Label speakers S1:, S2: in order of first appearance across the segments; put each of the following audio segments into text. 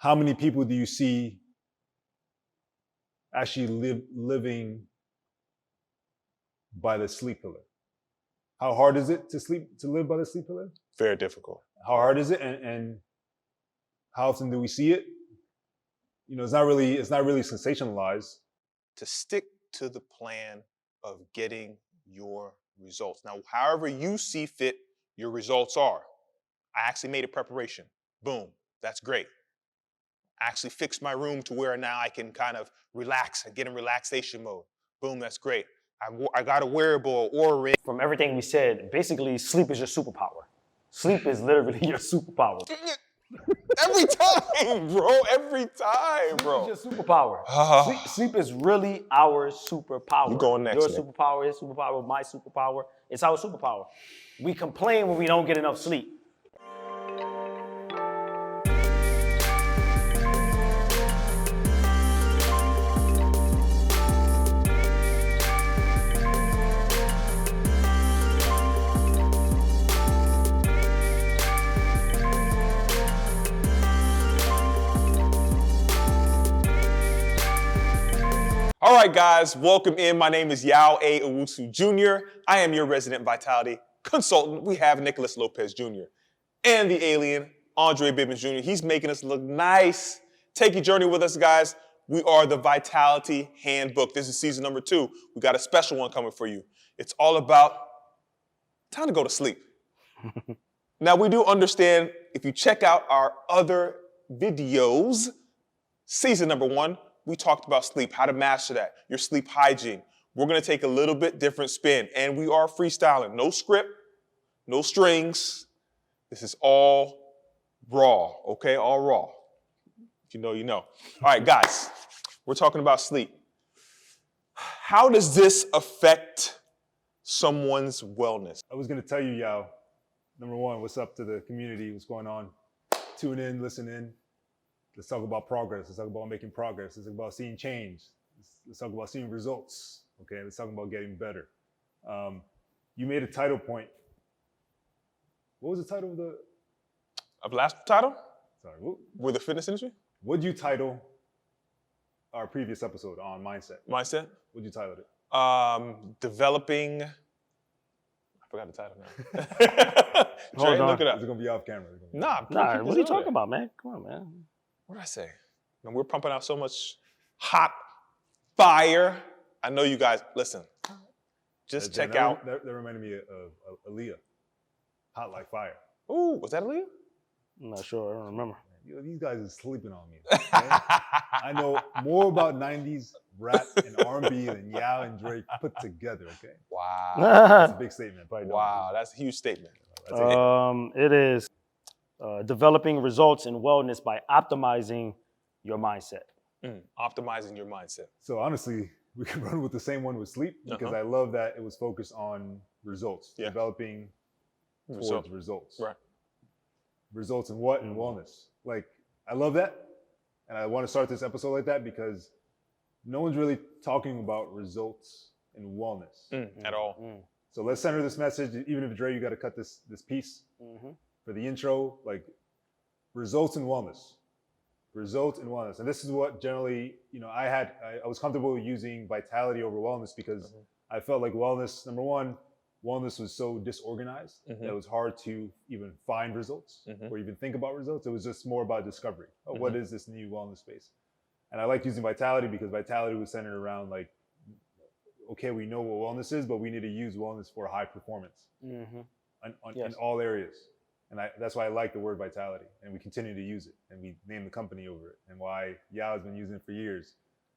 S1: how many people do you see actually living by the sleep pillar? How hard is it to live by the sleep pillar?
S2: Very difficult.
S1: How hard is it, and how often do we see it? You know, it's not really sensationalized.
S2: To stick to the plan of getting your results. Now, however you see fit, your results are. I actually made a preparation. Boom, that's great. I actually fixed my room to where now I can kind of relax and get in relaxation mode. Boom, that's great. I got a wearable or ring.
S3: From everything we said, basically sleep is your superpower. Sleep is literally your superpower.
S2: Every time, bro. Every time, bro.
S3: Sleep is your superpower. Sleep is really our superpower.
S2: You going next,
S3: Your
S2: Nick.
S3: superpower, his superpower, my superpower. It's our superpower. We complain when we don't get enough sleep.
S2: All right, guys, welcome in. My name is Yao A. Owusu Jr. I am your resident vitality consultant. We have Nicholas Lopez Jr. and the alien, Andre Bibbins Jr. He's making us look nice. Take your journey with us, guys. We are the Vitality Handbook. This is season number 2. We got a special one coming for you. It's all about time to go to sleep. Now, we do understand if you check out our other videos, season number 1, we talked about sleep, how to master that, your sleep hygiene. We're going to take a little bit different spin, and we are freestyling. No script, no strings. This is all raw, okay? All raw. If you know, you know. All right, guys, we're talking about sleep. How does this affect someone's wellness?
S1: I was going to tell you, Yao, number 1, what's up to the community? What's going on? Tune in, listen in. Let's talk about progress. Let's talk about making progress. Let's talk about seeing change. Let's talk about seeing results. Okay, let's talk about getting better. You made a title point. What was the title of the?
S2: Of last title?
S1: Sorry.
S2: We're the fitness industry?
S1: What'd you title our previous episode on mindset?
S2: Mindset?
S1: What'd you title it?
S2: Developing. I forgot the title now.
S3: Hold on.
S2: Look it up.
S1: Is it gonna be off camera?
S3: Nah, what are you talking about, man? Come on, man.
S2: What did I say? Man, we're pumping out so much hot fire. I know you guys, listen, just check out.
S1: That reminded me of Aaliyah, Hot Like Fire.
S2: Ooh, was that Aaliyah?
S3: I'm not sure, I don't remember.
S1: You know, these guys are sleeping on me. Okay? I know more about 90s rap and R&B than Yao and Drake put together, okay?
S2: Wow.
S1: That's a big statement.
S2: Wow, that's a huge statement.
S3: It is developing results in wellness by optimizing your mindset.
S2: Optimizing your mindset.
S1: So honestly, we can run with the same one with sleep because I love that it was focused on results, developing towards results.
S2: Right.
S1: Results in what? In wellness. Like, I love that. And I want to start this episode like that because no one's really talking about results in wellness.
S2: At all.
S1: So let's center this message. Even if Dre, you got to cut this piece for the intro, like results in wellness. Results in wellness. And this is what generally, you know, I was comfortable using vitality over wellness because I felt like wellness, number 1, wellness was so disorganized that it was hard to even find results or even think about results. It was just more about discovery. Oh, what is this new wellness space? And I like using vitality because vitality was centered around like, okay, we know what wellness is, but we need to use wellness for high performance in all areas. And that's why I like the word vitality. And we continue to use it. And we name the company over it. And why Yao has been using it for years.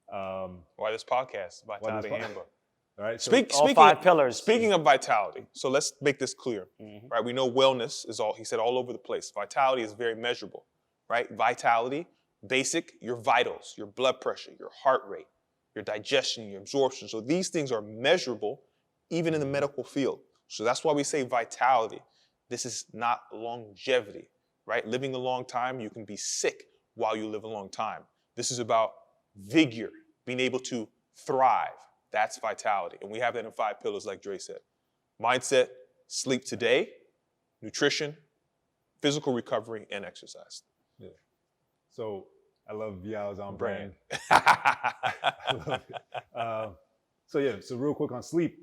S2: Why this podcast, Vitality Handbook.
S1: All right.
S3: All 5 pillars.
S2: Speaking of vitality, so let's make this clear, right? We know wellness is he said all over the place. Vitality is very measurable, right? Vitality, basic, your vitals, your blood pressure, your heart rate, your digestion, your absorption. So these things are measurable even in the medical field. So that's why we say vitality. This is not longevity, right? Living a long time, you can be sick while you live a long time. This is about vigor, being able to thrive. That's vitality. And we have that in 5 pillars, like Dre said. Mindset, sleep today, nutrition, physical recovery, and exercise.
S1: Yeah. So I love Yao's on brand.
S2: Brand.
S1: I love it. So yeah, so real quick on sleep.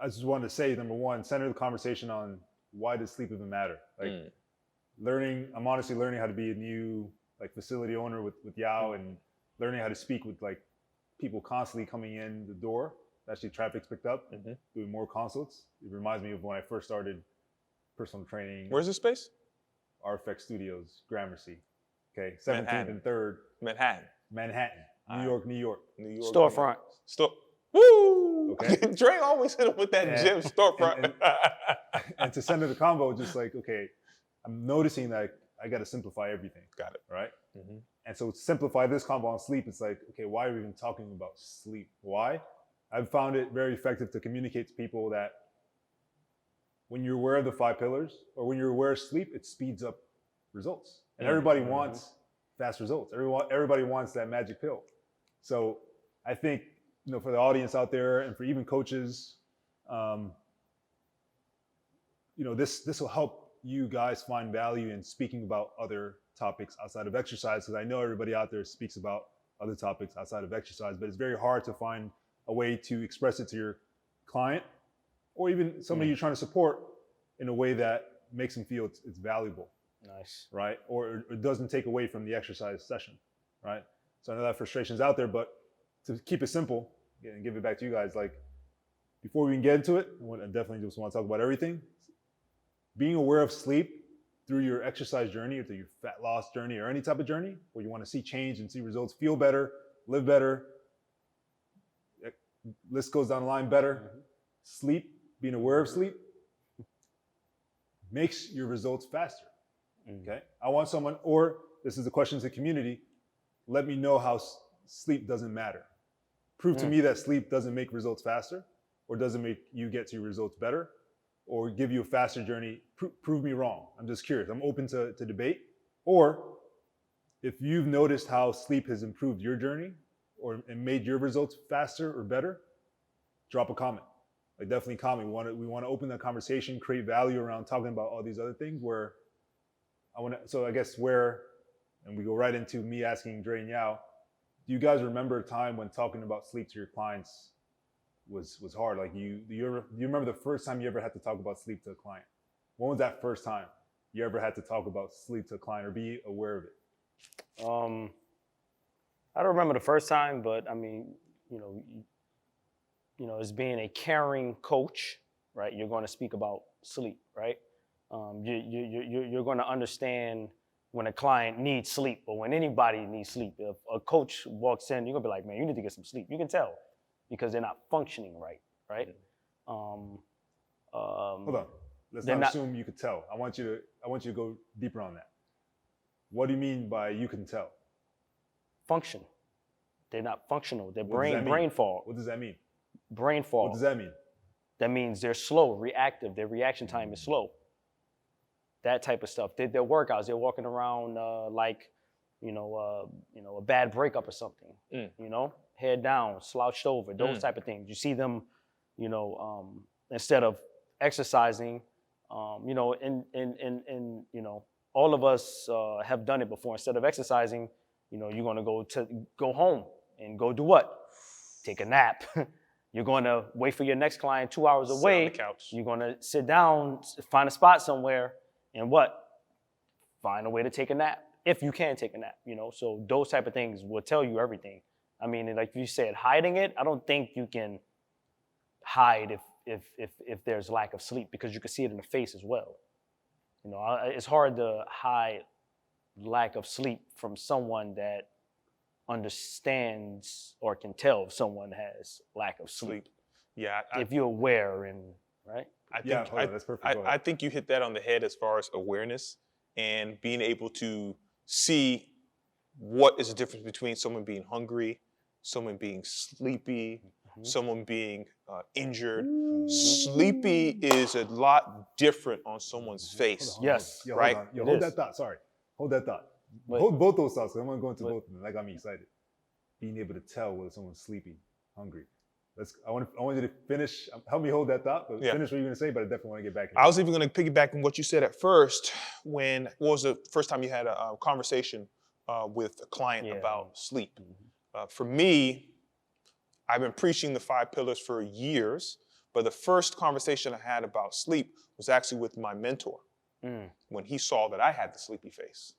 S1: I just wanted to say, number one, center the conversation on why does sleep even matter? Like I'm honestly learning how to be a new like facility owner with Yao and learning how to speak with like people constantly coming in the door. Actually, traffic's picked up, doing more consults. It reminds me of when I first started personal training.
S2: Where's this space?
S1: RFX Studios, Gramercy. Okay, 17th
S2: Manhattan.
S1: and 3rd.
S2: Manhattan.
S1: New York, New York.
S2: New York.
S3: Storefront.
S2: Woo!
S1: Okay.
S2: Dre always hit him with that gym storefront.
S1: And to center the combo, just like, okay, I'm noticing that I got to simplify everything.
S2: Got it.
S1: Right? And so to simplify this combo on sleep, it's like, okay, why are we even talking about sleep? Why? I've found it very effective to communicate to people that when you're aware of the 5 pillars or when you're aware of sleep, it speeds up results. And everybody wants fast results. Everybody wants that magic pill. So I think, you know, for the audience out there and for even coaches, you know, this will help you guys find value in speaking about other topics outside of exercise, because I know everybody out there speaks about other topics outside of exercise, but it's very hard to find a way to express it to your client or even somebody you're trying to support in a way that makes them feel it's valuable.
S3: Nice.
S1: Right? Or it doesn't take away from the exercise session, right? So I know that frustration's out there, but to keep it simple and give it back to you guys, like before we can get into it, I definitely just want to talk about everything. Being aware of sleep through your exercise journey or through your fat loss journey or any type of journey where you want to see change and see results, feel better, live better, list goes down the line better. Sleep, being aware of sleep makes your results faster. Okay. I want someone, or this is a question to the community, let me know how sleep doesn't matter. Prove to me that sleep doesn't make results faster or doesn't make you get to your results better or give you a faster journey. Prove me wrong. I'm just curious. I'm open to debate. Or if you've noticed how sleep has improved your journey and made your results faster or better, drop a comment. Like definitely comment. We want to open that conversation, create value around talking about all these other things where so I guess and we go right into me asking Dre and Yao, do you guys remember a time when talking about sleep to your clients was hard? Like do you remember the first time you ever had to talk about sleep to a client? When was that first time you ever had to talk about sleep to a client or be aware of it?
S3: I don't remember the first time, but I mean, you know, as being a caring coach, right? You're going to speak about sleep, right? You're going to understand when a client needs sleep or when anybody needs sleep. If a coach walks in, you're gonna be like, man, you need to get some sleep. You can tell because they're not functioning right, right?
S1: Hold on. Let's not assume you could tell. I want you to go deeper on that. What do you mean by you can tell?
S3: Function. They're not functional. They're
S1: brain
S3: fog.
S1: What does that mean?
S3: Brain fog.
S1: What does that mean?
S3: That means they're slow, reactive. Their reaction time is slow. That type of stuff. Their workouts. They're walking around like, a bad breakup or something. You know, head down, slouched over. Those type of things. You see them, instead of exercising, all of us have done it before. Instead of exercising, you're gonna go home and go do what? Take a nap. You're gonna wait for your next client 2 hours away.
S2: Sit on the couch.
S3: You're gonna sit down, find a spot somewhere, and what? Find a way to take a nap if you can take a nap. So those type of things will tell you everything. I mean, like you said, hiding it. I don't think you can hide if there's lack of sleep because you can see it in the face as well. It's hard to hide lack of sleep from someone that understands or can tell if someone has lack of sleep.
S2: Yeah.
S3: If you're aware right?
S1: That's perfect.
S2: I think you hit that on the head as far as awareness and being able to see what is the difference between someone being hungry, someone being sleepy, someone being injured. Sleepy is a lot different on someone's face.
S3: Yes.
S2: Right?
S1: Hold that thought. Sorry. Hold that thought. Hold both those thoughts. I'm going to go into both of them. That got me excited. Being able to tell whether someone's sleepy, hungry. I want you to finish. Help me hold that thought. But
S2: Yeah.
S1: finish what you're going to say. But I definitely want to get back.
S2: I was even going to piggyback on what you said at first. What was the first time you had a conversation with a client about sleep? For me, I've been preaching the 5 pillars for years, but the first conversation I had about sleep was actually with my mentor when he saw that I had the sleepy face.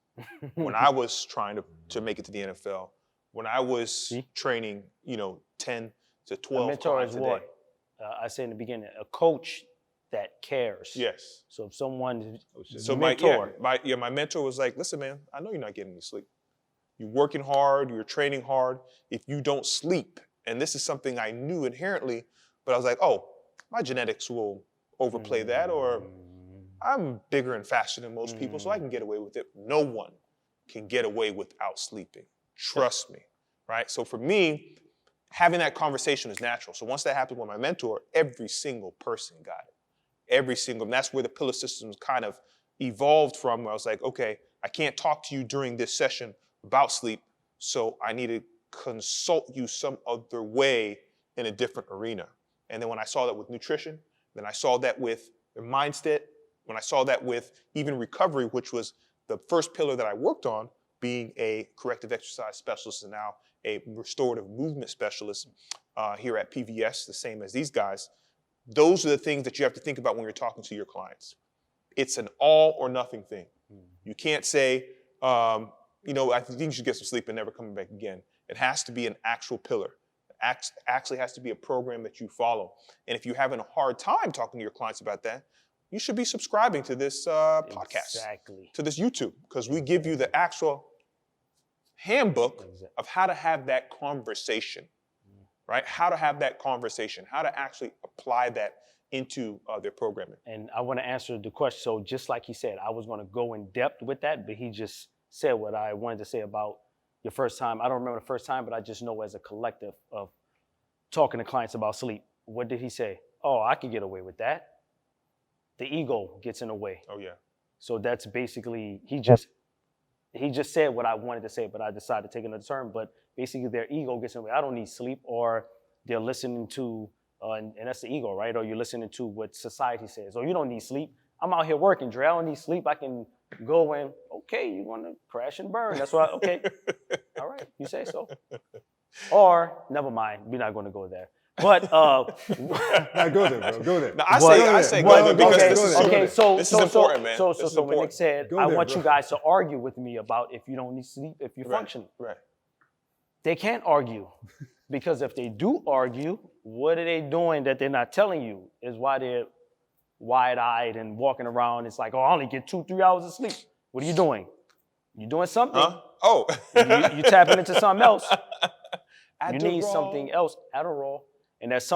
S2: When I was trying to make it to the NFL, when I was training, 10 to 12
S3: A mentor
S2: clients
S3: is
S2: a day.
S3: what? I said in the beginning, a coach that cares.
S2: Yes.
S3: So if someone,
S2: So
S3: mentor,
S2: my mentor was like, listen, man, I know you're not getting any sleep. You're working hard, you're training hard. If you don't sleep, and this is something I knew inherently, but I was like, oh, my genetics will overplay that, or I'm bigger and faster than most people, so I can get away with it. No one can get away without sleeping. Trust me, right? So for me, having that conversation is natural. So once that happened with my mentor, every single person got it. And that's where the pillar systems kind of evolved from, where I was like, okay, I can't talk to you during this session about sleep, so I need to consult you some other way in a different arena. And then when I saw that with nutrition, then I saw that with the mindset, when I saw that with even recovery, which was the first pillar that I worked on, being a corrective exercise specialist and now a restorative movement specialist here at PVS, the same as these guys. Those are the things that you have to think about when you're talking to your clients. It's an all or nothing thing. You can't say, I think you should get some sleep and never coming back again. It has to be an actual pillar. It actually has to be a program that you follow. And if you're having a hard time talking to your clients about that, you should be subscribing to this podcast, to this YouTube, because we give you the actual handbook of how to have that conversation, right? How to have that conversation, how to actually apply that into their programming.
S3: And I want to answer the question. So just like he said, I was going to go in depth with that, but he just said what I wanted to say about your first time. I don't remember the first time, but I just know as a collective of talking to clients about sleep. What did he say? Oh, I could get away with that. The ego gets in the way.
S2: Oh, yeah.
S3: So that's basically, he just said what I wanted to say, but I decided to take another turn. But basically their ego gets in the way. I don't need sleep, or they're listening to, and that's the ego, right? Or you're listening to what society says. Oh, you don't need sleep. I'm out here working, Dre. I don't need sleep. I can go and, okay, you want to crash and burn. That's why, okay. All right, you say so. Or, never mind, we're not going to go there. But
S1: Nah, go there, bro. Go there.
S2: No, I say go there because this is important, man.
S3: So when Nick said, I want you guys to argue with me about if you don't need sleep, if you're functioning.
S2: Right.
S3: They can't argue, because if they do argue, what are they doing that they're not telling you? Is why they're wide-eyed and walking around. It's like, oh, I only get 2-3 hours of sleep. What are you doing? You doing something?
S2: Huh? Oh.
S3: you tapping into something else.
S2: Adderall.
S3: You need something else. Adderall. And there's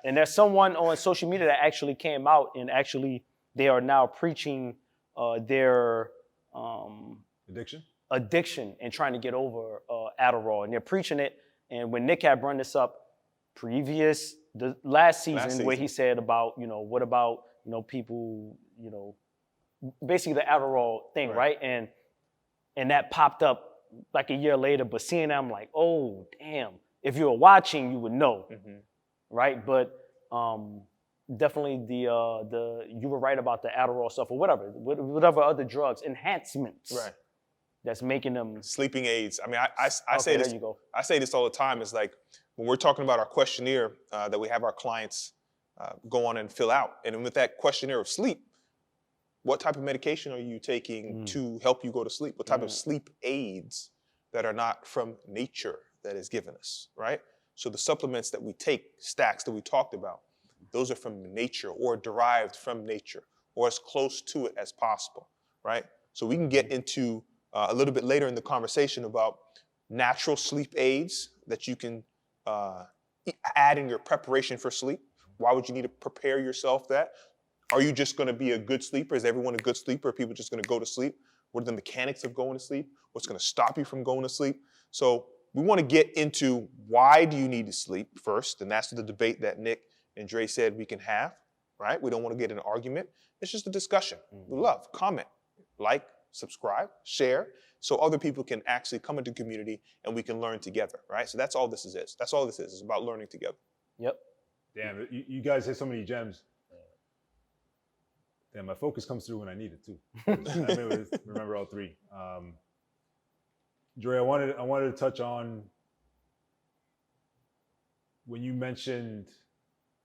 S3: there's someone on social media that actually came out and actually they are now preaching their addiction and trying to get over Adderall, and they're preaching it. And when Nick had brought this up the last season where he said about, what about, people, basically the Adderall thing, right? And that popped up like a year later, but seeing that, I'm like, oh, damn. If you were watching, you would know, right? But definitely you were right about the Adderall stuff or whatever other drugs, enhancements,
S2: right?
S3: That's making them
S2: sleeping aids. I mean, I say this. I say this all the time. It's like when we're talking about our questionnaire that we have our clients go on and fill out, and with that questionnaire of sleep, what type of medication are you taking to help you go to sleep? What type of sleep aids that are not from nature that is given us, right? So the supplements that we take, stacks that we talked about, those are from nature or derived from nature or as close to it as possible, right? So we can get into a little bit later in the conversation about natural sleep aids that you can add in your preparation for sleep. Why would you need to prepare yourself that? Are you just going to be a good sleeper? Is everyone a good sleeper? Are people just going to go to sleep? What are the mechanics of going to sleep? What's going to stop you from going to sleep? So we want to get into why do you need to sleep first, and that's the debate that Nick and Dre said we can have, right? We don't want to get in an argument. It's just a discussion. We love, comment, like, subscribe, share, so other people can actually come into the community and we can learn together, right? So that's all this is. That's all this is. It's about learning together.
S3: Yep.
S1: Damn, you guys hit so many gems. Damn, my focus comes through when I need it too. I'm able to remember all three. Dre, I wanted to touch on when you mentioned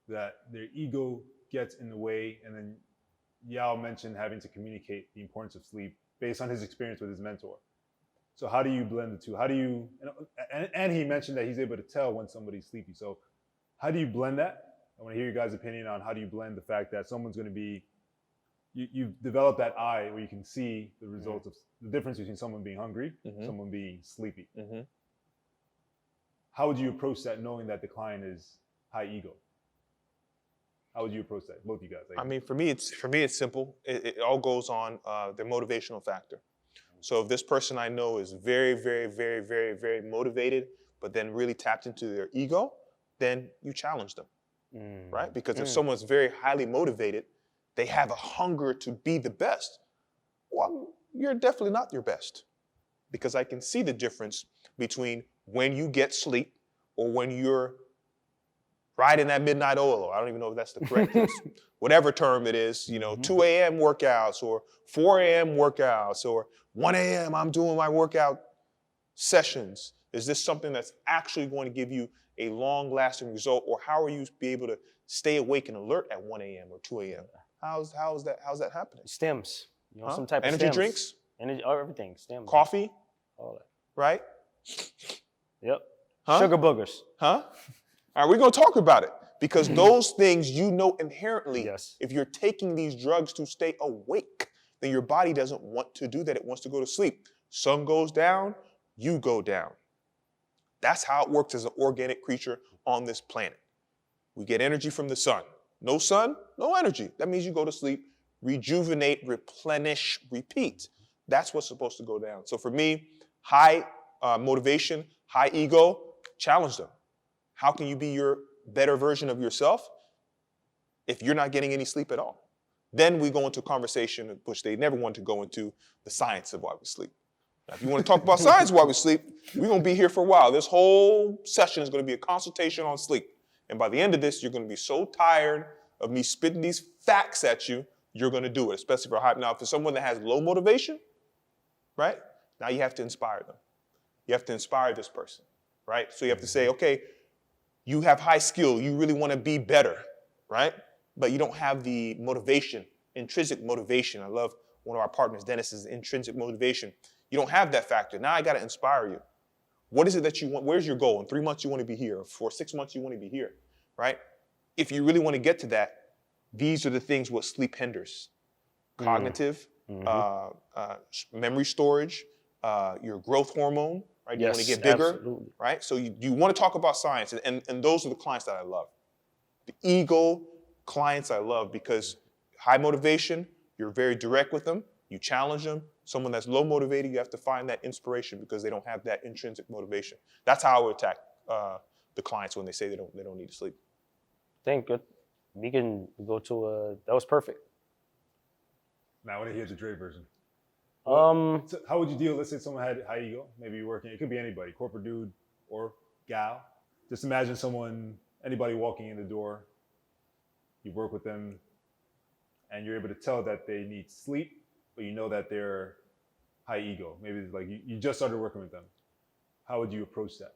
S1: that their ego gets in the way, and then Yao mentioned having to communicate the importance of sleep based on his experience with his mentor. So how do you blend the two? How do you, and he mentioned that he's able to tell when somebody's sleepy. So how do you blend that? I want to hear your guys' opinion on how do you blend the fact that someone's going to be, you've developed that eye where you can see the results of the difference between someone being hungry, someone being sleepy. How would you approach that knowing that the client is high ego? How would you approach that, both of you guys?
S2: I mean, for me, it's simple. It all goes on their motivational factor. So if this person I know is very, very, very, very, very motivated, but then really tapped into their ego, then you challenge them, right? Because if someone's very highly motivated, they have a hunger to be the best. Well, you're definitely not your best, because I can see the difference between when you get sleep or when you're riding that midnight oil. I don't even know if that's the correct whatever term it is, 2 a.m. workouts or 4 a.m. workouts or 1 a.m. I'm doing my workout sessions. Is this something that's actually going to give you a long-lasting result, or how are you be able to stay awake and alert at 1 a.m. or 2 a.m.? How's that happening?
S3: Stems. Some type of
S2: energy
S3: stems.
S2: drinks?
S3: Everything. Stems.
S2: Coffee?
S3: All that.
S2: Right?
S3: Yep.
S2: Huh?
S3: Sugar boogers.
S2: Huh? All right, we're going to talk about it, because those things inherently, if you're taking these drugs to stay awake, then your body doesn't want to do that. It wants to go to sleep. Sun goes down, you go down. That's how it works as an organic creature on this planet. We get energy from the sun. No sun, no energy. That means you go to sleep, rejuvenate, replenish, repeat. That's what's supposed to go down. So for me, high motivation, high ego, challenge them. How can you be your better version of yourself if you're not getting any sleep at all? Then we go into a conversation which they never want to go into, the science of why we sleep. Now, if you want to talk about science of why we sleep, we're going to be here for a while. This whole session is going to be a consultation on sleep. And by the end of this, you're going to be so tired of me spitting these facts at you, you're going to do it, especially for hype. Now, for someone that has low motivation, right? Now you have to inspire them. You have to inspire this person, right? So you have to say, okay, you have high skill. You really want to be better, right? But you don't have the motivation, intrinsic motivation. I love one of our partners, Dennis's intrinsic motivation. You don't have that factor. Now I got to inspire you. What is it that you want? Where's your goal? In 3 months, you want to be here. For 6 months, you want to be here, right? If you really want to get to that, these are the things what sleep hinders. Cognitive, memory storage, your growth hormone, right? You want to get bigger, right? So you want to talk about science, and those are the clients that I love. The ego clients I love, because high motivation, you're very direct with them, you challenge them. Someone that's low motivated, you have to find that inspiration because they don't have that intrinsic motivation. That's how I would attack the clients when they say they don't need to sleep.
S3: Thank good. We can go to that was perfect.
S1: Now I want to hear the Dre version.
S3: So
S1: how would you deal? Let's say someone had high ego. Maybe you're working. It could be anybody, corporate dude or gal. Just imagine anybody walking in the door. You work with them, and you're able to tell that they need sleep, but you know that they're high ego. Maybe it's like you just started working with them. How would you approach that?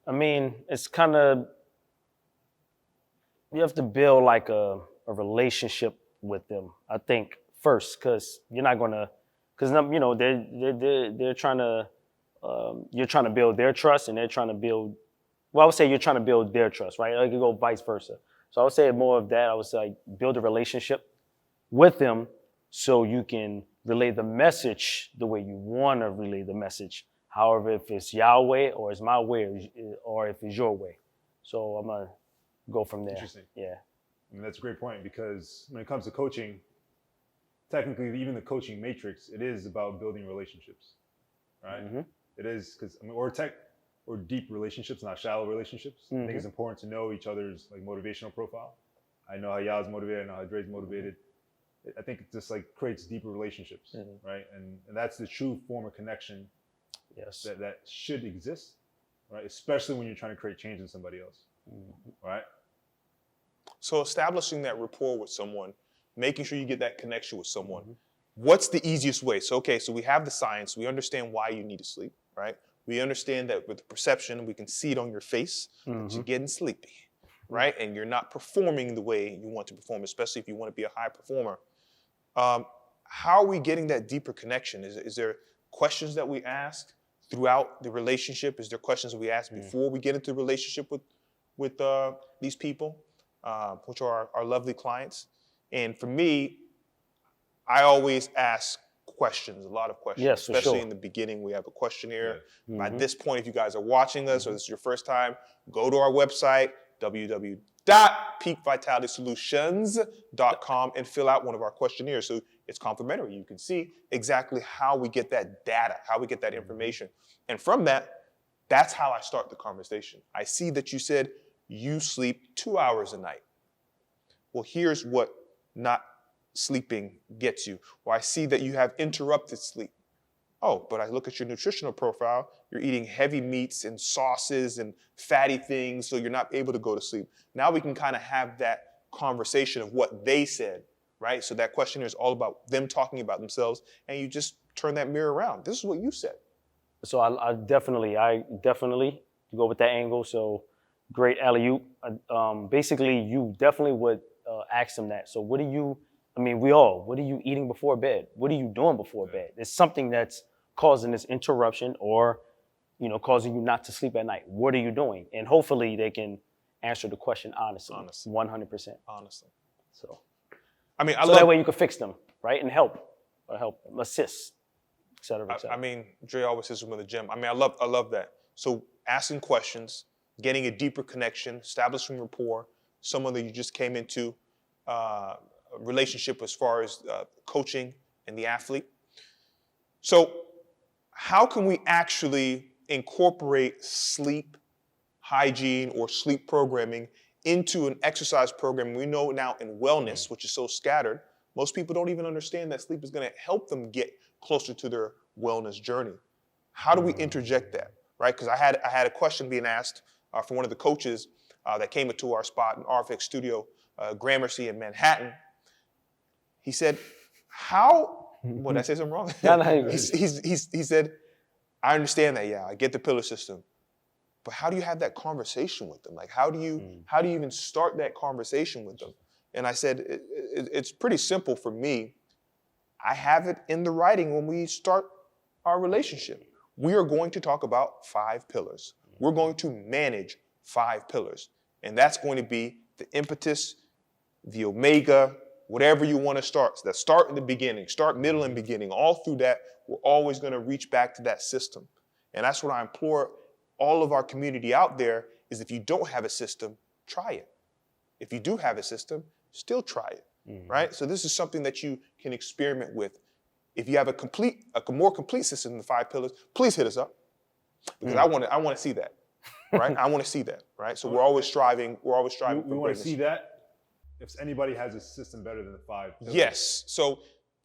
S3: I mean, it's kind of, you have to build like a relationship with them, I think, first, because you're not gonna, because they're trying to, you're trying to build their trust, and they're trying to build, well, I would say you're trying to build their trust, right? It could go vice versa. So I would say more of that. I would say build a relationship with them so you can relay the message the way you want to relay the message. However, if it's your way or it's my way or if it's your way. So I'm going to go from there.
S1: Interesting.
S3: Yeah.
S1: I mean, that's a great point, because when it comes to coaching, technically, even the coaching matrix, it is about building relationships, right? Mm-hmm. It is, because or deep relationships, not shallow relationships. Mm-hmm. I think it's important to know each other's like motivational profile. I know how Yao's motivated, I know how Dre's motivated. I think it just like creates deeper relationships, right? And that's the true form of connection that should exist, right? Especially when you're trying to create change in somebody else, right?
S2: So establishing that rapport with someone, making sure you get that connection with someone. What's the easiest way? So, okay, so we have the science. We understand why you need to sleep, right? We understand that with the perception, we can see it on your face that you're getting sleepy, right? And you're not performing the way you want to perform, especially if you want to be a high performer. How are we getting that deeper connection? Is there questions that we ask throughout the relationship? Is there questions that we ask before we get into the relationship with these people, which are our lovely clients? And for me, I always ask questions, a lot of questions, especially in the beginning. We have a questionnaire. By this point, if you guys are watching us or this is your first time, go to our website, www.peakvitalitysolutions.com, and fill out one of our questionnaires. So it's complimentary. You can see exactly how we get that data, how we get that information. And from that, that's how I start the conversation. I see that you said you sleep 2 hours a night. Well, here's what not sleeping gets you. Or I see that you have interrupted sleep. Oh, but I look at your nutritional profile, you're eating heavy meats and sauces and fatty things, so you're not able to go to sleep. Now we can kind of have that conversation of what they said, right? So that questionnaire is all about them talking about themselves, and you just turn that mirror around. This is what you said.
S3: So I definitely go with that angle. So great alley-oop. Basically, you definitely would ask them that. So what are you eating before bed? What are you doing before bed? There's something that's causing this interruption or, causing you not to sleep at night. What are you doing? And hopefully they can answer the question honestly. 100%.
S2: Honestly.
S3: So,
S2: I mean,
S3: that way you can fix them, right? And help them, assist, et cetera, et cetera.
S2: I mean, Dre always says from the gym. I mean, I love that. So asking questions, getting a deeper connection, establishing rapport, someone that you just came into a relationship as far as coaching and the athlete. So how can we actually incorporate sleep hygiene or sleep programming into an exercise program? We know now in wellness, which is so scattered, most people don't even understand that sleep is going to help them get closer to their wellness journey. How do we interject that, right? Because I had a question being asked from one of the coaches that came into our spot in RFX Studio, Gramercy in Manhattan. He said, did I say something wrong?
S3: No,
S2: he said, I understand that, I get the pillar system. But how do you have that conversation with them? Like, how do you even start that conversation with them? And I said, it's pretty simple for me. I have it in the writing when we start our relationship. We are going to talk about 5 pillars. We're going to manage 5 pillars. And that's going to be the impetus, the omega, whatever you want to start. So that start in the beginning, start middle and beginning. All through that, we're always going to reach back to that system. And that's what I implore all of our community out there is if you don't have a system, try it. If you do have a system, still try it, right? So this is something that you can experiment with. If you have a more complete system than the 5 pillars, please hit us up because I want to see that, right? I want to see that, right? So we're always striving. We
S1: want to see that. If anybody has a system better than the 5 pillars.
S2: Yes. So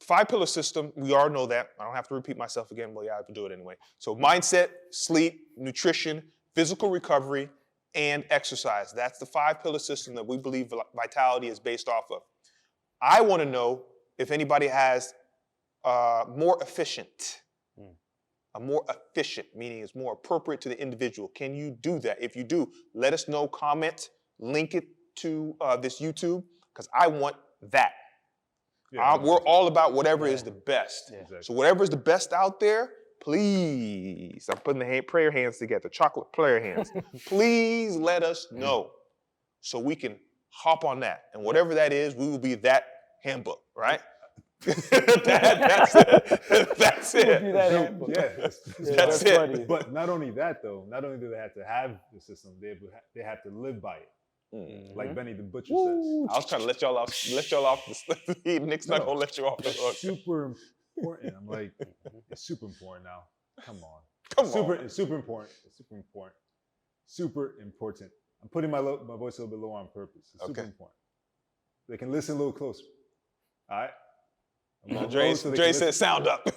S2: 5-pillar system, we all know that. I don't have to repeat myself again, but I have to do it anyway. So mindset, sleep, nutrition, physical recovery, and exercise. That's the 5-pillar system that we believe Vitality is based off of. I want to know if anybody has more efficient, meaning it's more appropriate to the individual. Can you do that? If you do, let us know, comment, link it to this YouTube, because I want that. We're all about whatever is the best. Yeah. Exactly. So whatever is the best out there, please, I'm putting the prayer hands together, chocolate prayer hands. Please let us know so we can hop on that. And whatever that is, we will be that handbook, right? That's it. That's it.
S3: We'll that handbook.
S2: That's it.
S3: Funny.
S1: But not only that, though, not only do they have to have the system, they have to live by it. Like Benny the Butcher says.
S2: I was trying to let y'all off the Nick's not gonna let you off the hook.
S1: Super important. I'm like, it's super important now. Come on. It's super important. It's super important. Super important. I'm putting my voice a little bit lower on purpose. It's super important. They can listen a little closer. All right?
S2: No,
S1: low
S2: Dre
S1: so they can
S2: said
S1: listen.
S2: sound up.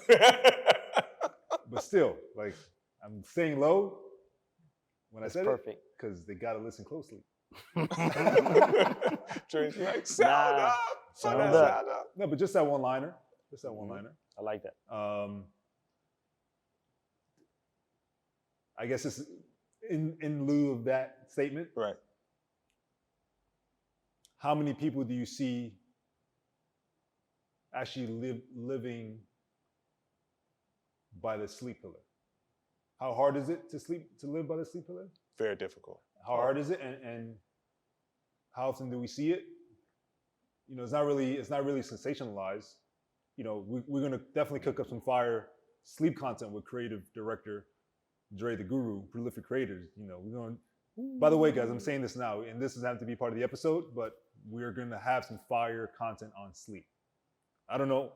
S1: But still, like, I'm staying low when
S3: That's
S1: I said
S3: perfect.
S1: it because they got to listen closely.
S2: Dre's like, sound
S3: Nah,
S2: up.
S3: sound
S2: Sound
S3: up.
S2: up.
S1: No, but just that one liner. Just that one liner.
S3: I like that.
S1: I guess it's in lieu of that statement.
S2: Right.
S1: How many people do you see actually living by the sleep pillar? How hard is it to live by the sleep pillar?
S2: Very difficult.
S1: How hard is it, and how often do we see it? You know, it's not really sensationalized. You know, we're gonna definitely cook up some fire sleep content with creative director Dre the Guru, prolific creators. You know, we're going. By the way, guys, I'm saying this now, and this doesn't have to be part of the episode, but we're gonna have some fire content on sleep. I don't know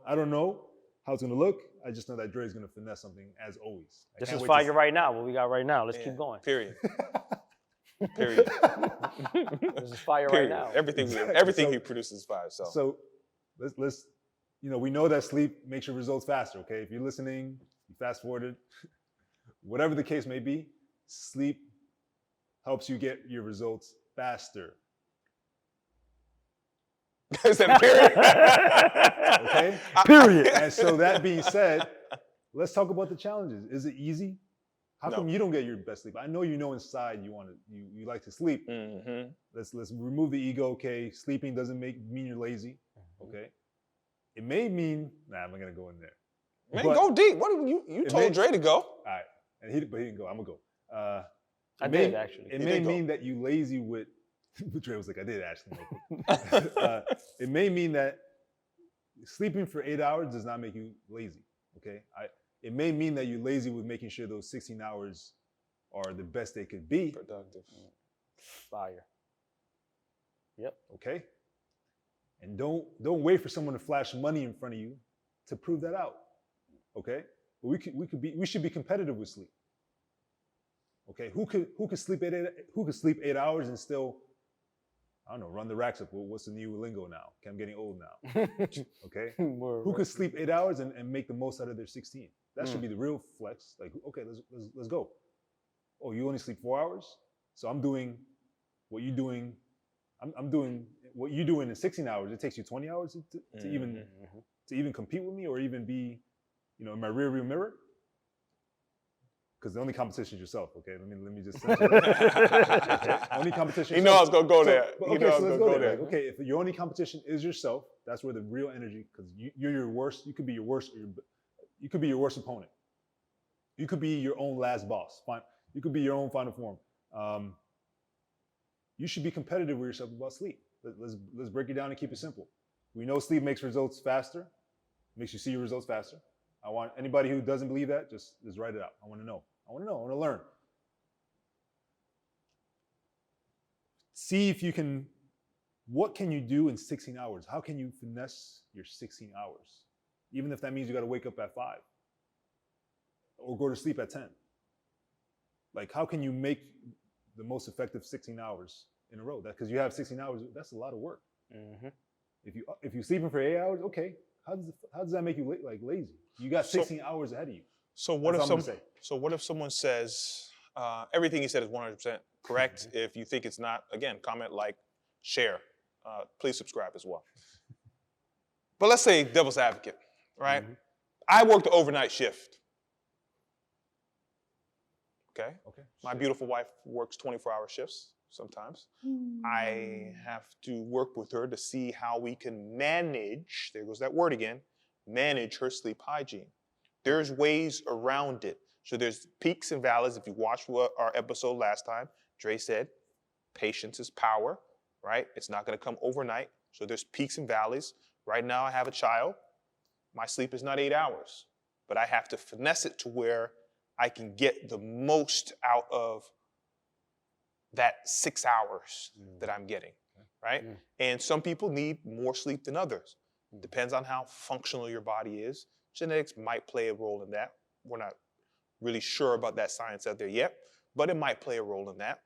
S1: how it's gonna look. I just know that Dre's gonna finesse something as always.
S3: This is fire right now. What we got right now. Let's keep going.
S2: Period. Period.
S3: This is fire
S2: Period.
S3: right now.
S2: Everything he produces is fire.
S1: So let's you know, we know that sleep makes your results faster. Okay, if you're listening, you fast forwarded, whatever the case may be, sleep helps you get your results faster.
S2: Is that period?
S1: Okay.
S3: Period.
S1: And so that being said, let's talk about the challenges. Is it easy? How come you don't get your best sleep? I know you know inside you like to sleep.
S2: Mm-hmm.
S1: Let's remove the ego. Okay, sleeping doesn't mean you're lazy. Okay, it may mean I'm not gonna go in there.
S2: Man, go deep. What you told Dre to go?
S1: All right, and he didn't go. I'm gonna go.
S3: I did actually.
S1: It may mean that you lazy with. Dre was like, I did actually. It may mean that sleeping for 8 hours does not make you lazy. Okay, it may mean that you're lazy with making sure those 16 hours are the best they could be.
S2: Productive.
S3: Fire. Yep.
S1: Okay. And don't wait for someone to flash money in front of you to prove that out. Okay. But we should be competitive with sleep. Okay. Who could sleep 8 hours and still, I don't know, run the racks up? What's the new lingo now? Okay, I'm getting old now. Okay. Who could sleep 8 hours and make the most out of their 16? That should be the real flex. Like, okay, let's go. Oh, you only sleep 4 hours? So I'm doing what you're doing. I'm doing what you're doing in 16 hours. It takes you 20 hours to even compete with me or even be, you know, in my rearview mirror. Because the only competition is yourself. Okay, let me just. Okay. Only competition.
S2: He knows I was gonna go there.
S1: Okay, so let's go there. Like, okay, if your only competition is yourself, that's where the real energy. Because you're your worst. You could be your worst. You could be your worst opponent. You could be your own last boss. Fine. You could be your own final form. You should be competitive with yourself about sleep. Let's break it down and keep it simple. We know sleep makes results faster, makes you see your results faster. I want anybody who doesn't believe that, just write it out. I want to know. I want to learn. See if you can, what can you do in 16 hours? How can you finesse your 16 hours? Even if that means you got to wake up at 5 or go to sleep at 10. Like, how can you make the most effective 16 hours in a row? Because you have 16 hours, that's a lot of work. Mm-hmm. If you're sleeping for 8 hours, okay, how does that make you lazy? You got 16 hours ahead of you.
S2: So what if someone says everything he said is 100% correct? Mm-hmm. If you think it's not, again, comment, like, share. Please subscribe as well. But let's say devil's advocate, right? Mm-hmm. I work the overnight shift. Okay. My beautiful wife works 24-hour shifts sometimes. I have to work with her to see how we can manage, there goes that word again, manage her sleep hygiene. There's ways around it. So there's peaks and valleys. If you watched our episode last time, Dre said, patience is power, right? It's not going to come overnight. So there's peaks and valleys. Right now I have a child. My sleep is not 8 hours, but I have to finesse it to where I can get the most out of that 6 hours that I'm getting, right? And some people need more sleep than others. Depends on how functional your body is. Genetics might play a role in that. We're not really sure about that science out there yet, but it might play a role in that.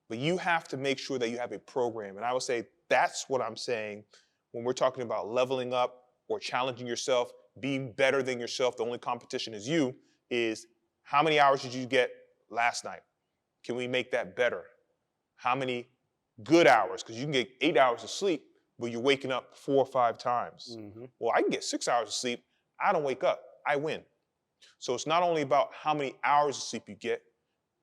S2: But you have to make sure that you have a program. And I would say that's what I'm saying when we're talking about leveling up or challenging yourself, being better than yourself, the only competition is you, is how many hours did you get last night? Can we make that better? How many good hours? Because you can get 8 hours of sleep, but you're waking up 4 or 5 times. Well, I can get 6 hours of sleep. I don't wake up. I win. So it's not only about how many hours of sleep you get.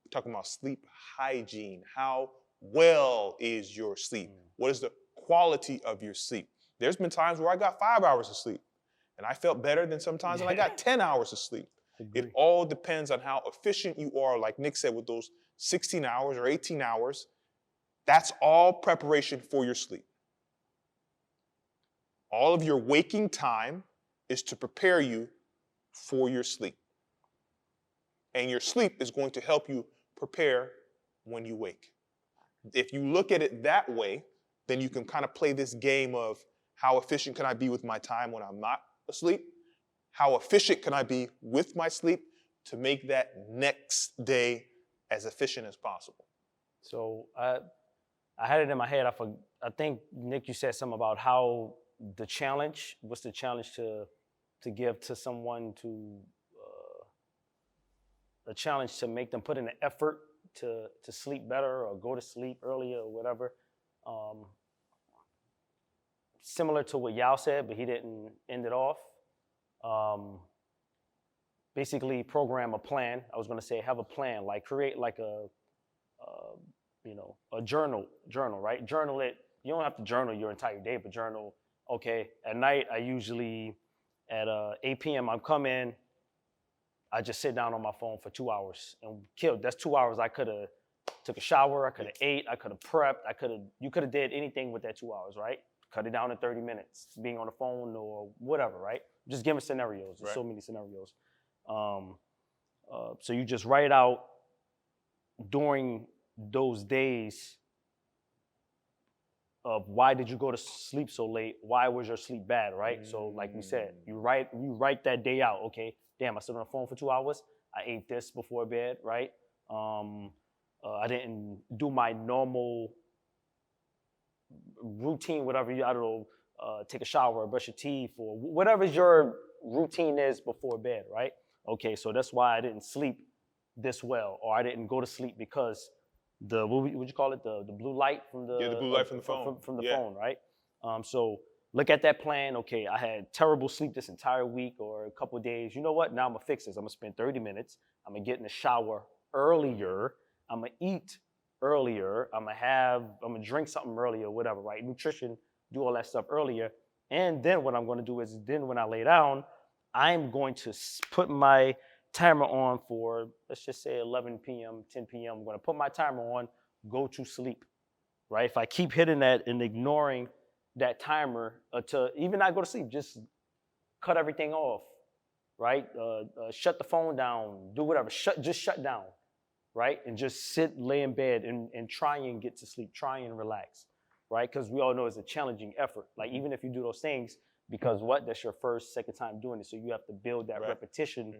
S2: We're talking about sleep hygiene. How well is your sleep? What is the quality of your sleep? There's been times where I got 5 hours of sleep, and I felt better than sometimes when I got 10 hours of sleep. It all depends on how efficient you are, like Nick said, with those 16 hours or 18 hours. That's all preparation for your sleep. All of your waking time is to prepare you for your sleep. And your sleep is going to help you prepare when you wake. If you look at it that way, then you can kind of play this game of how efficient can I be with my time when I'm not asleep? How efficient can I be with my sleep to make that next day as efficient as possible?
S3: So I had it in my head. I think, Nick, you said something about how the challenge, what's the challenge to give to someone a challenge to make them put in an effort to sleep better or go to sleep earlier or whatever. Similar to what Yao said, but he didn't end it off. Basically program a plan. I was going to say have a plan, like create like a journal, right? Journal it. You don't have to journal your entire day, but journal, okay, at night I usually at 8 p.m. I'm coming, I just sit down on my phone for 2 hours and killed. That's 2 hours I could have took a shower, I could have ate, I could have prepped, you could have did anything with that 2 hours, right? Cut it down to 30 minutes, being on the phone or whatever, right? Just giving scenarios. There's so many scenarios. So you just write out during those days of why did you go to sleep so late? Why was your sleep bad, right? So like we said, you write that day out. Okay, damn, I stood on the phone for 2 hours. I ate this before bed, right? I didn't do my normal routine, whatever I don't know, take a shower, brush your teeth, or whatever your routine is before bed, right? Okay, so that's why I didn't sleep this well, or I didn't go to sleep because what would you call it? The blue light from the
S2: the blue light from the phone.
S3: From the phone, right? So look at that plan. Okay, I had terrible sleep this entire week or a couple of days. You know what? Now I'm gonna fix this. I'm gonna spend 30 minutes. I'm gonna get in the shower earlier. I'm gonna eat earlier. I'm gonna drink something earlier, whatever, right? Nutrition, do all that stuff earlier. And then what I'm gonna do is then when I lay down, I'm going to put my timer on for, let's just say 11 p.m., 10 p.m. I'm gonna put my timer on, go to sleep, right? If I keep hitting that and ignoring that timer to even not go to sleep, just cut everything off, right? Shut the phone down, do whatever, just shut down, right? And just lay in bed and try and get to sleep, try and relax, right? Because we all know it's a challenging effort. Like even if you do those things, because that's your first, second time doing it. So you have to build that repetition,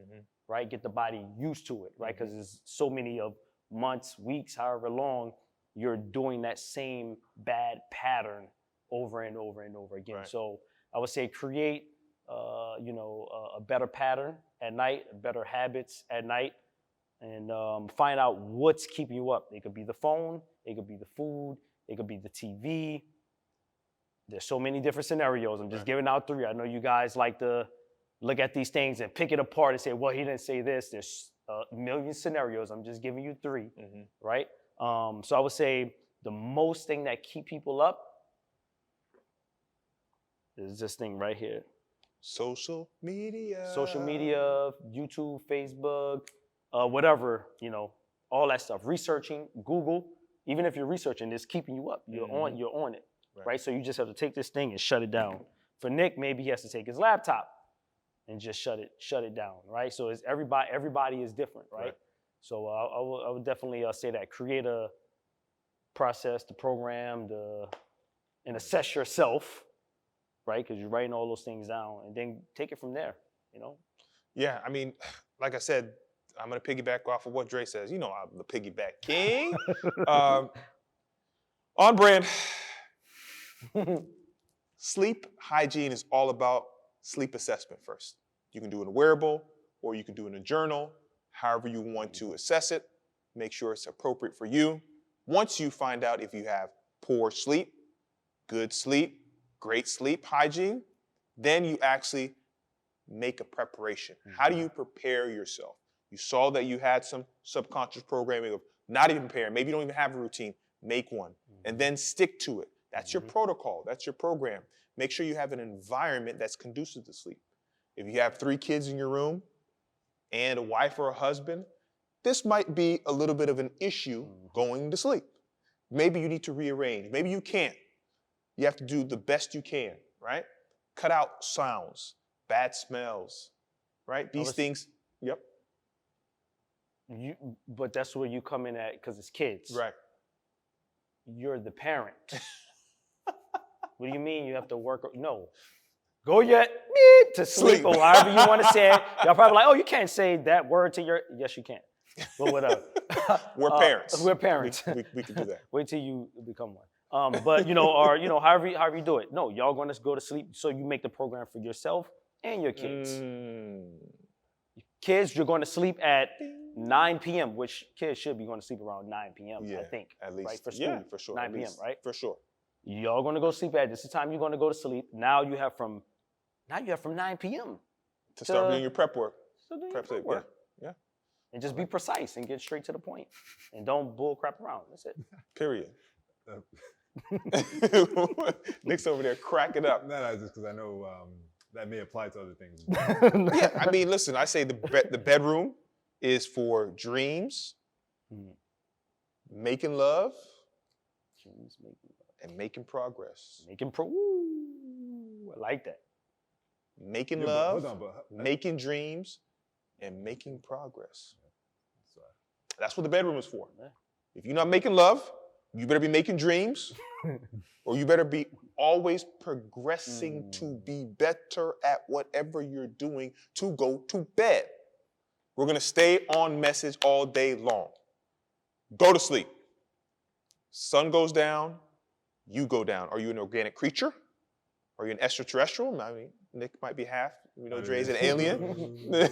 S3: right? Get the body used to it, right? Because there's so many of months, weeks, however long, you're doing that same bad pattern over and over and over again. Right. So I would say create, a better pattern at night, better habits at night, and find out what's keeping you up. It could be the phone, it could be the food, it could be the TV. There's so many different scenarios. I'm just giving out 3. I know you guys like to look at these things and pick it apart and say, well, he didn't say this. There's a million scenarios. I'm just giving you 3, right? So I would say the most thing that keep people up is this thing right here.
S2: Social media,
S3: YouTube, Facebook, whatever, all that stuff. Researching, Google, even if you're researching, it's keeping you up. You're on it, right? So you just have to take this thing and shut it down. For Nick, maybe he has to take his laptop and just shut it down, right? So it's everybody is different, right? So I would definitely say that. Create a process, the program, and assess yourself, right? Because you're writing all those things down, and then take it from there,
S2: Yeah, I mean, like I said, I'm going to piggyback off of what Dre says. I'm the piggyback king. On brand. Sleep hygiene is all about sleep assessment first. You can do it in a wearable, or you can do it in a journal, however you want to assess it. Make sure it's appropriate for you. Once you find out if you have poor sleep, good sleep, great sleep hygiene, then you actually make a preparation. How do you prepare yourself? You saw that you had some subconscious programming of not even preparing. Maybe you don't even have a routine. Make one and then stick to it. That's your protocol. That's your program. Make sure you have an environment that's conducive to sleep. If you have 3 kids in your room and a wife or a husband, this might be a little bit of an issue going to sleep. Maybe you need to rearrange. Maybe you can't. You have to do the best you can, right? Cut out sounds, bad smells, right? These things, yep.
S3: But that's where you come in at, because it's kids.
S2: Right.
S3: You're the parent. What do you mean you have to work? No. Go yet to sleep or however you want to say it. Y'all probably like, oh, you can't say that word to your. Yes, you can. But whatever.
S2: We're parents.
S3: We're parents.
S2: We can do that.
S3: Wait till you become one. But or however you do it. No, y'all going to go to sleep, so you make the program for yourself and your kids. Kids, you're going to sleep at 9 p.m., which kids should be going to sleep around 9 p.m. I think.
S2: At least.
S3: Right, for school.
S2: Yeah, for sure.
S3: 9 p.m., right?
S2: For sure.
S3: Y'all going to go sleep at this is the time you're going to go to sleep. Now you have from 9 p.m.
S2: to start doing your prep work.
S3: Prep sleep,
S2: work. Yeah.
S3: And just be precise and get straight to the point. And don't bull crap around. That's it.
S2: Period. Nick's over there cracking up.
S1: No, just because I know that may apply to other things.
S2: Yeah, I mean, listen, I say the bedroom is for dreams, making love, and making progress.
S3: I like that.
S2: Making love, making dreams, and making progress. That's what the bedroom is for. If you're not making love, you better be making dreams, or you better be always progressing to be better at whatever you're doing to go to bed. We're going to stay on message all day long. Go to sleep. Sun goes down, you go down. Are you an organic creature? Are you an extraterrestrial? I mean, Nick might be half. We know Dre's an alien.
S3: The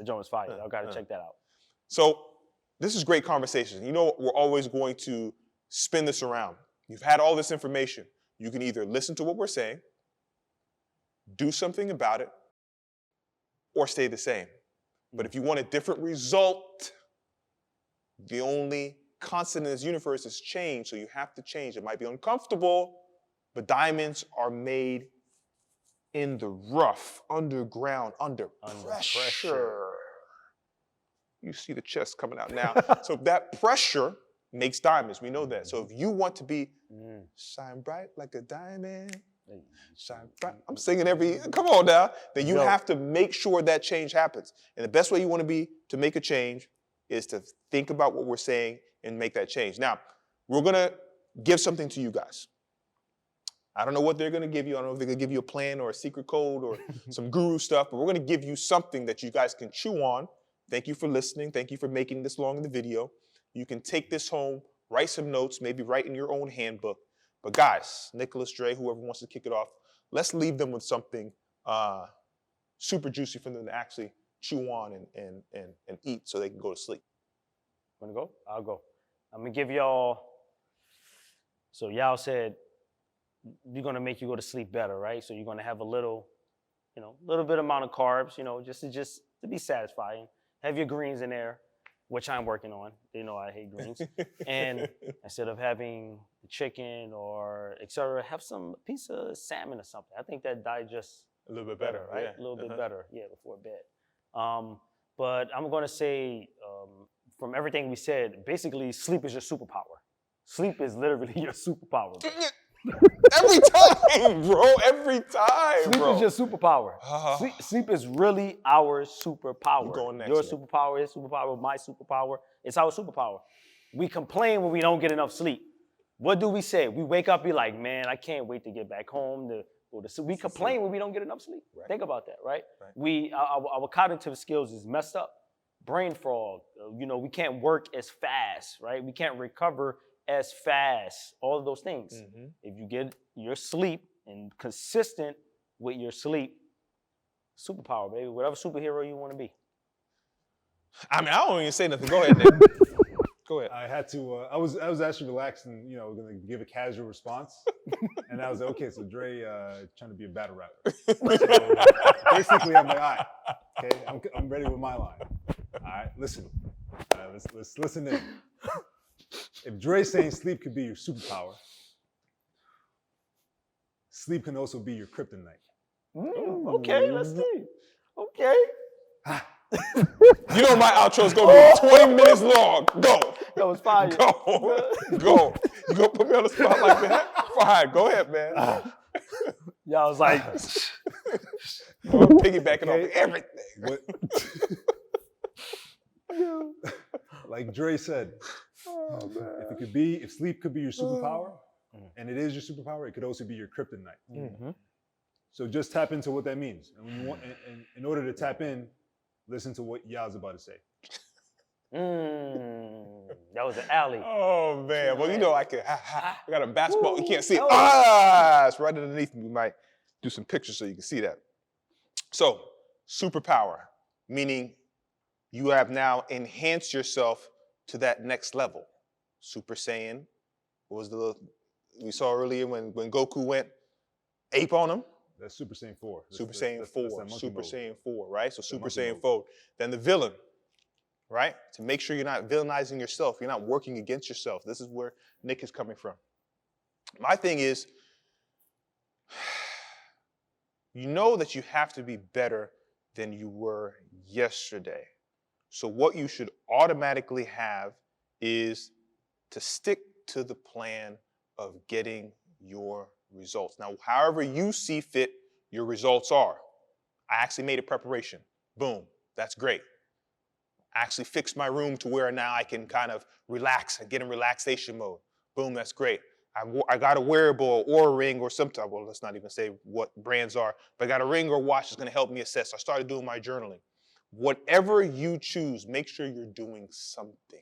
S3: joint was fire. I got to check that out.
S2: So this is great conversation. You know, we're always going to spin this around. You've had all this information. You can either listen to what we're saying, do something about it, or stay the same. But if you want a different result, the only constant in this universe is change, so you have to change. It might be uncomfortable, but diamonds are made in the rough, underground, under pressure. You see the chest coming out now. So that pressure makes diamonds. We know that. So if you want to be shine bright like a diamond, shine bright. I'm singing come on now. Then you have to make sure that change happens. And the best way you want to be to make a change is to think about what we're saying and make that change. Now, we're going to give something to you guys. I don't know what they're going to give you. I don't know if they're going to give you a plan or a secret code or some guru stuff, but we're going to give you something that you guys can chew on. Thank you for listening. Thank you for making this long in the video. You can take this home, write some notes, maybe write in your own handbook. But guys, Nicholas, Dre, whoever wants to kick it off, let's leave them with something super juicy for them to actually chew on and eat so they can go to sleep.
S3: Want to go? I'll go. I'm going to give y'all, so Yao said, you're going to make you go to sleep better, right? So you're going to have a little bit amount of carbs, just to be satisfying. Have your greens in there, which I'm working on. They know I hate greens. And instead of having the chicken or et cetera, have some piece of salmon or something. I think that digests
S2: a little bit better,
S3: right?
S2: Yeah.
S3: A little bit better, before bed. But I'm going to say, from everything we said, basically sleep is your superpower. Sleep is literally your superpower.
S2: Every time, bro. Every time,
S3: sleep
S2: bro.
S3: Sleep is your superpower. Sleep is really our superpower.
S2: You're going next,
S3: your
S2: man.
S3: Superpower, his superpower, my superpower. It's our superpower. We complain when we don't get enough sleep. What do we say? We wake up, be like, man, I can't wait to get back home to go to sleep. We complain when we don't get enough sleep. Right. Think about that, right? Our cognitive skills is messed up. Brain fog. We can't work as fast, right? We can't recover as fast, all of those things.
S2: Mm-hmm.
S3: If you get your sleep and consistent with your sleep, superpower, baby. Whatever superhero you want to be.
S2: I mean, I don't even say nothing. Go ahead, Nick. Go ahead.
S1: I had to. I was actually relaxed and gonna give a casual response, and I was like, okay, so Dre trying to be a battle rapper. So basically, I'm like, all right, okay, I'm ready with my line. All right, listen, let's listen in. If Dre's saying sleep could be your superpower, sleep can also be your kryptonite.
S3: Okay, let's see. Okay.
S2: You know my outro is gonna be 20 minutes long. Go.
S3: That was fire.
S2: Go. Go. You gonna put me on the spot like that? Fine. Go ahead, man.
S3: Yeah, I was like,
S2: I'm piggybacking off everything.
S1: Like Dre said, if sleep could be your superpower, and it is your superpower, it could also be your kryptonite.
S3: mm-hmm.
S1: So just tap into what that means. And when you want, and in order to tap in, listen to what Ya's about to say.
S3: That was an alley.
S2: Oh man. Well, I got a basketball. You can't see it. It's right underneath me. We might do some pictures so you can see that. So, superpower, meaning you have now enhanced yourself to that next level. Super Saiyan was we saw earlier when Goku went ape on him.
S1: That's Super Saiyan 4.
S2: Super Saiyan 4. Super Saiyan 4, right? So Super
S1: monkey
S2: Saiyan
S1: mode.
S2: 4. Then the villain, right? To make sure you're not villainizing yourself. You're not working against yourself. This is where Nick is coming from. My thing is, you know that you have to be better than you were yesterday. So what you should automatically have is to stick to the plan of getting your results. Now, however you see fit, your results are. I actually made a preparation. Boom, that's great. I actually fixed my room to where now I can kind of relax and get in relaxation mode. Boom, that's great. I got a wearable or a ring or something. Well, let's not even say what brands are, but I got a ring or watch that's gonna help me assess. I started doing my journaling. Whatever you choose, make sure you're doing something.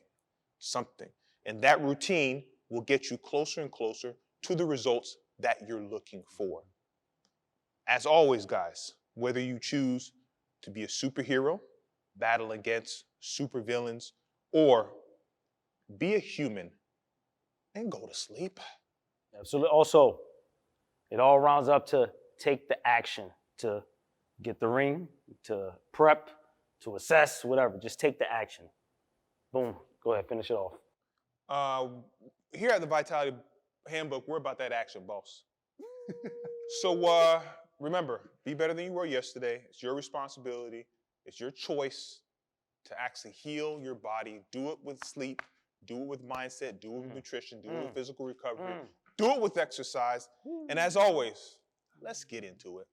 S2: And that routine will get you closer and closer to the results that you're looking for. As always, guys, whether you choose to be a superhero, battle against supervillains, or be a human and go to sleep.
S3: Absolutely. Also, it all rounds up to take the action, to get the ring, to prep, to assess, whatever. Just take the action. Boom. Go ahead, finish it off.
S2: Here at the Vitality Handbook, we're about that action, boss. So remember, be better than you were yesterday. It's your responsibility. It's your choice to actually heal your body. Do it with sleep. Do it with mindset. Do it with nutrition. Do it with physical recovery. Do it with exercise. And as always, let's get into it.